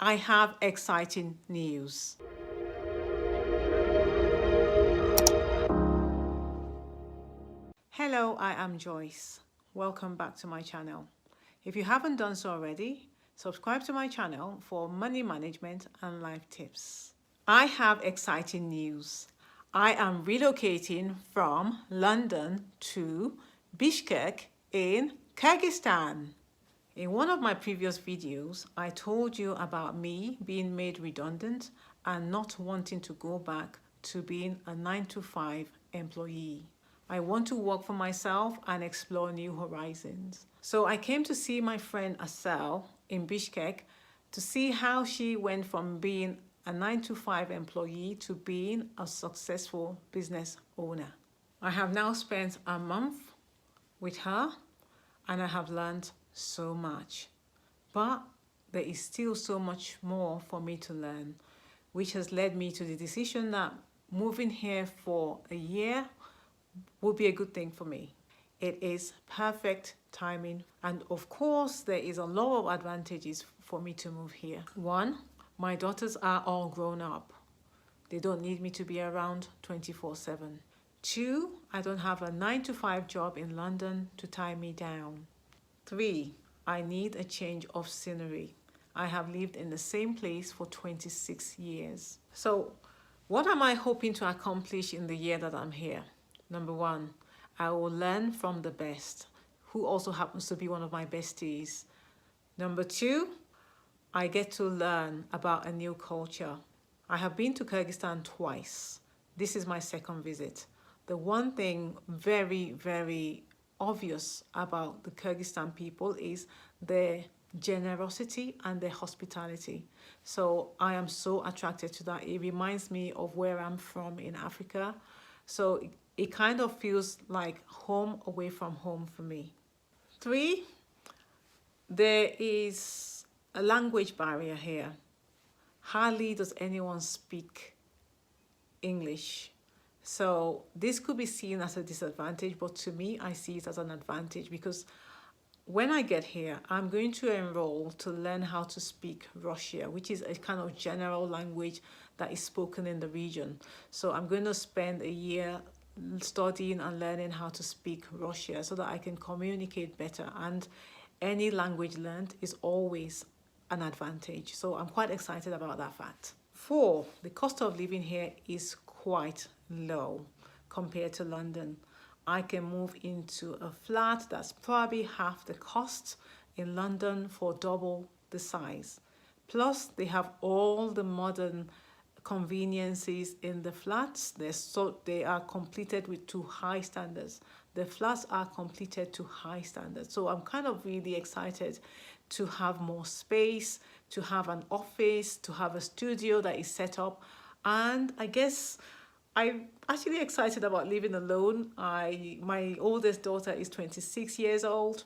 I have exciting news. Hello, I am Joyce. Welcome back to my channel. If you haven't done so already, subscribe to my channel for money management and life tips. I have exciting news. I am relocating from London to Bishkek in Kyrgyzstan. In one of my previous videos, I told you about me being made redundant and not wanting to go back to being a 9-to-5 employee. I want to work for myself and explore new horizons. So I came to see my friend Asel in Bishkek to see how she went from being a 9-to-5 employee to being a successful business owner. I have now spent a month with her and I have learned so much. But there is still so much more for me to learn, which has led me to the decision that moving here for a year would be a good thing for me. It is perfect timing, and of course there is a lot of advantages for me to move here. One, my daughters are all grown up. They don't need me to be around 24/7. Two, I don't have a 9-to-5 job in London to tie me down. Three, I need a change of scenery. I have lived in the same place for 26 years. So what am I hoping to accomplish in the year that I'm here? Number one, I will learn from the best, who also happens to be one of my besties. Number two, I get to learn about a new culture. I have been to Kyrgyzstan twice. This is my second visit. The one thing very, very obvious about the Kyrgyzstan people is their generosity and their hospitality. So I am so attracted to that. It reminds me of where I'm from in Africa. So it kind of feels like home away from home for me. Three, there is a language barrier here. Hardly does anyone speak English. So this could be seen as a disadvantage, but to me, I see it as an advantage because when I get here, I'm going to enroll to learn how to speak Russian, which is a kind of general language that is spoken in the region. So I'm going to spend a year studying and learning how to speak Russian so that I can communicate better. And any language learned is always an advantage. So I'm quite excited about that fact. Four, the cost of living here is quite low compared to London. I can move into a flat that's probably half the cost in London for double the size. Plus, they have all the modern conveniences in the flats. They are completed with to high standards. The flats are completed to high standards. So I'm kind of really excited to have more space, to have an office, to have a studio that is set up. And I guess I'm actually excited about living alone. My oldest daughter is 26 years old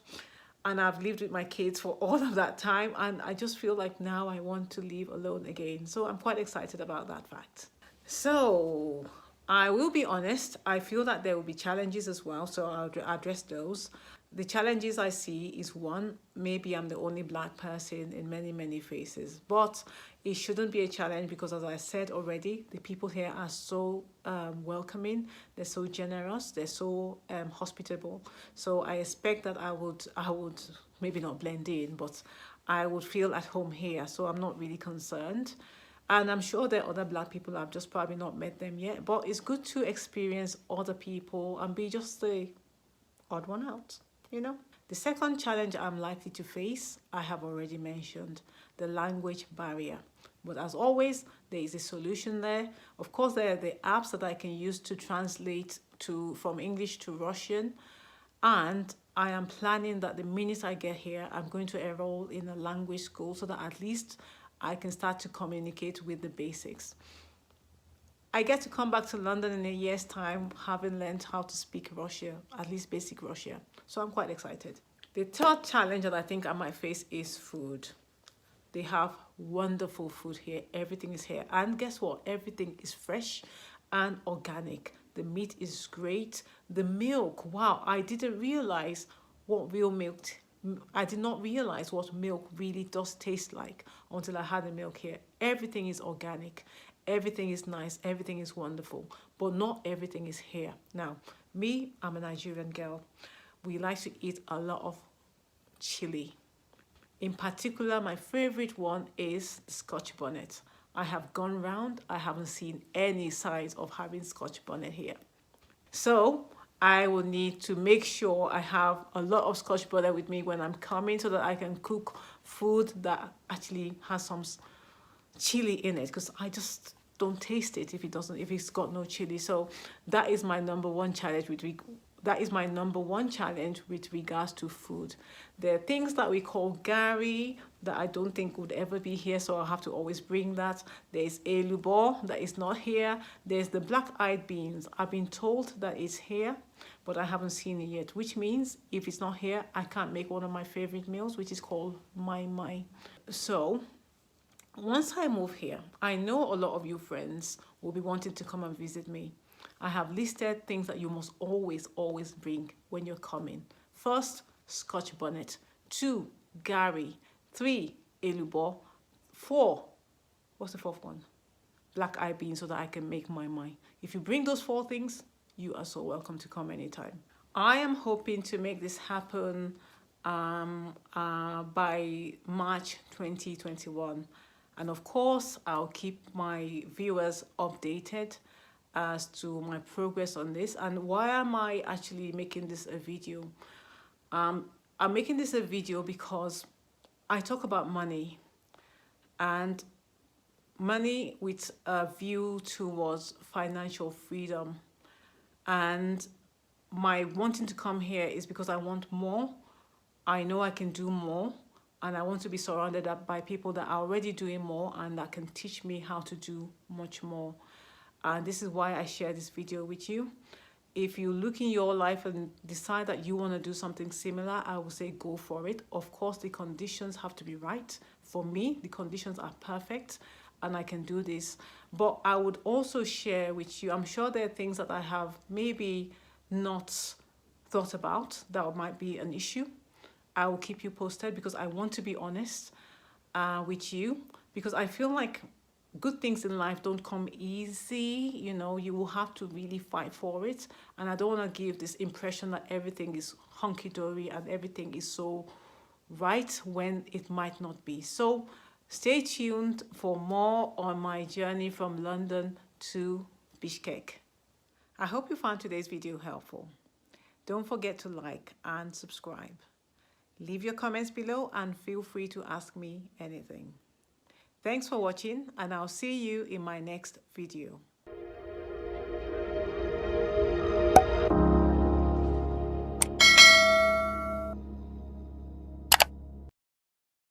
and I've lived with my kids for all of that time, and I just feel like now I want to live alone again. So I'm quite excited about that fact. So I will be honest, I feel that there will be challenges as well, so I'll address those. The challenges I see is one, maybe I'm the only black person in many, many faces, but it shouldn't be a challenge because, as I said already, the people here are so welcoming, they're so generous, they're so hospitable. So I expect that I would maybe not blend in, but I would feel at home here. So I'm not really concerned. And I'm sure there are other black people, I've just probably not met them yet, but it's good to experience other people and be just the odd one out, you know. The second challenge I'm likely to face, I have already mentioned, the language barrier. But as always, there is a solution there. Of course, there are the apps that I can use to translate from English to Russian. And I am planning that the minute I get here, I'm going to enroll in a language school so that at least I can start to communicate with the basics. I get to come back to London in a year's time, having learned how to speak Russian, at least basic Russian. So I'm quite excited. The third challenge that I think I might face is food. They have wonderful food here. Everything is here. And guess what? Everything is fresh and organic. The meat is great. The milk, wow, I didn't realize what real I did not realize what milk really does taste like until I had the milk here. Everything is organic, everything is nice, everything is wonderful, but not everything is here. Now, me, I'm a Nigerian girl. We like to eat a lot of chili. In particular, my favorite one is Scotch bonnet. I have gone round, I haven't seen any signs of having Scotch bonnet here. So I will need to make sure I have a lot of Scotch bonnet with me when I'm coming so that I can cook food that actually has some chili in it, because I just don't taste it if it's got no chili. So that is my number one challenge with regards to food. There are things that we call gari that I don't think would ever be here, so I'll have to always bring that. There's elubo that is not here. There's the black-eyed beans. I've been told that it's here, but I haven't seen it yet, which means if it's not here, I can't make one of my favorite meals, which is called mai. So once I move here, I know a lot of you friends will be wanting to come and visit me. I have listed things that you must always bring when you're coming. First, Scotch bonnet. 2, gari. 3, elubo. 4, what's the 4th one? Black-eyed beans, so that I can make mai. If you bring those 4 things, you are so welcome to come anytime. I am hoping to make this happen by March 2021. And of course, I'll keep my viewers updated as to my progress on this. And why am I actually making this a video? I'm making this a video because I talk about money, and money with a view towards financial freedom. And my wanting to come here is because I want more. I know I can do more, and I want to be surrounded by people that are already doing more and that can teach me how to do much more. And this is why I share this video with you. If you look in your life and decide that you want to do something similar, I will say go for it. Of course, the conditions have to be right. For me, the conditions are perfect and I can do this. But I would also share with you, I'm sure there are things that I have maybe not thought about that might be an issue. I will keep you posted because I want to be honest with you, because I feel like good things in life don't come easy. You know, you will have to really fight for it. And I don't want to give this impression that everything is hunky-dory and everything is so right when it might not be. So stay tuned for more on my journey from London to Bishkek. I hope you found today's video helpful. Don't forget to like and subscribe. Leave your comments below and feel free to ask me anything. Thanks for watching, and I'll see you in my next video.